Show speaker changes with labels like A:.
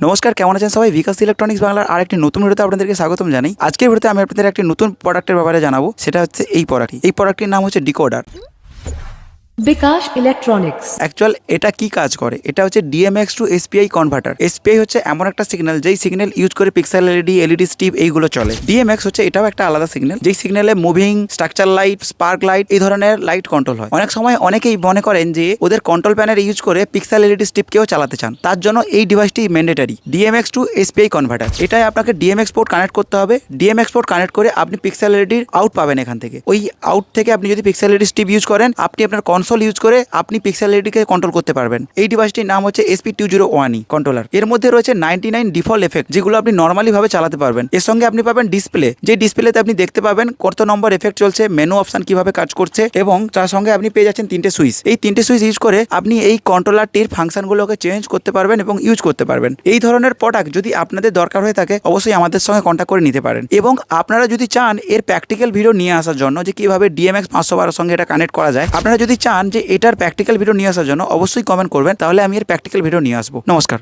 A: নমস্কার, কেমন আছেন সবাই? বিকাশ ইলেকট্রনিক্স বাংলার আরেকটি নতুন ভিডিওতে আপনাদেরকে স্বাগতম জানাই। আজকের ভিডিওতে আমি আপনাদের একটি নতুন প্রোডাক্টের ব্যাপারে জানাবো। সেটা হচ্ছে এই প্রোডাক্টটির নাম হচ্ছে ডিকোডার।
B: বিকাশ ইলেকট্রনিক্স।
A: অ্যাকচুয়াল এটা কি কাজ করে? এটা হচ্ছে DMX to SPI converter. SPI হচ্ছে এমন একটা সিগন্যাল যেই সিগন্যাল ইউজ করে পিক্সেল এলইডি, এলইডি স্ট্রিপ এইগুলো চলে। ডিএমএক্স হচ্ছে এটাও একটা আলাদা সিগন্যাল, যেই সিগন্যালে moving, structure light, spark light এই ধরনের লাইট কন্ট্রোল হয়। অনেক সময় অনেকেই মনে করেন যে ওদের কন্ট্রোল প্যানেল ইউজ করে পিক্সেল এলইডি স্ট্রিপকেও চালাতে চান, তার জন্য এই ডিভাইসটি mandatory DMX to SPI converter. এটাই আপনাকে ডিএমএক্স পোর্ট কানেক্ট করতে হবে। ডিএমএক্স পোর্ট কানেক্ট করে আপনি পিক্সেল এলইডির আউট পাবেন এখান থেকে। ওই আউট থেকে আপনি যদি পিক্সেল এলইডি স্ট্রিপ ইউজ করেন, আপনি আপনার কনসোল ইউজ করে আপনি পিক্সেল এলইডিকে কন্ট্রোল করতে পারবেন। এই ডিভাইসটির নাম হচ্ছে SP201E কন্ট্রোলার। এর মধ্যে রয়েছে 99 ডিফল্ট এফেক্ট, যেগুলো আপনি নর্মালি ভাবে চালাতে পারবেন। এর সঙ্গে আপনি পাবেন ডিসপ্লে, যে ডিসপ্লেতে আপনি দেখতে পাবেন কত নম্বর এফেক্ট চলছে, মেনু অপশন কিভাবে কাজ করছে, এবং তার সঙ্গে আপনি পেয়ে যাচ্ছেন 3টে সুইচ। এই 3টে সুইচ ইউজ করে আপনি এই কন্ট্রোলারটির ফাংশনগুলোকে চেঞ্জ করতে পারবেন এবং ইউজ করতে পারবেন। এই ধরনের প্রোডাক্ট যদি আপনাদের দরকার হয়ে থাকে, অবশ্যই আমাদের সঙ্গে কন্ট্যাক্ট করে নিতে পারেন। এবং আপনারা যদি চান এর প্র্যাকটিক্যাল ভিডিও নিয়ে আসার জন্য, যে কিভাবে ডিএমএক্স 512 সঙ্গে এটা কানেক্ট করা যায়, আপনারা যদি চান যে এটার প্র্যাকটিক্যাল ভিডিও নিয়ে আসার জন্য, অবশ্যই কমেন্ট করবেন, তাহলে আমি এর প্র্যাকটিক্যাল ভিডিও নিয়ে আসবো। নমস্কার।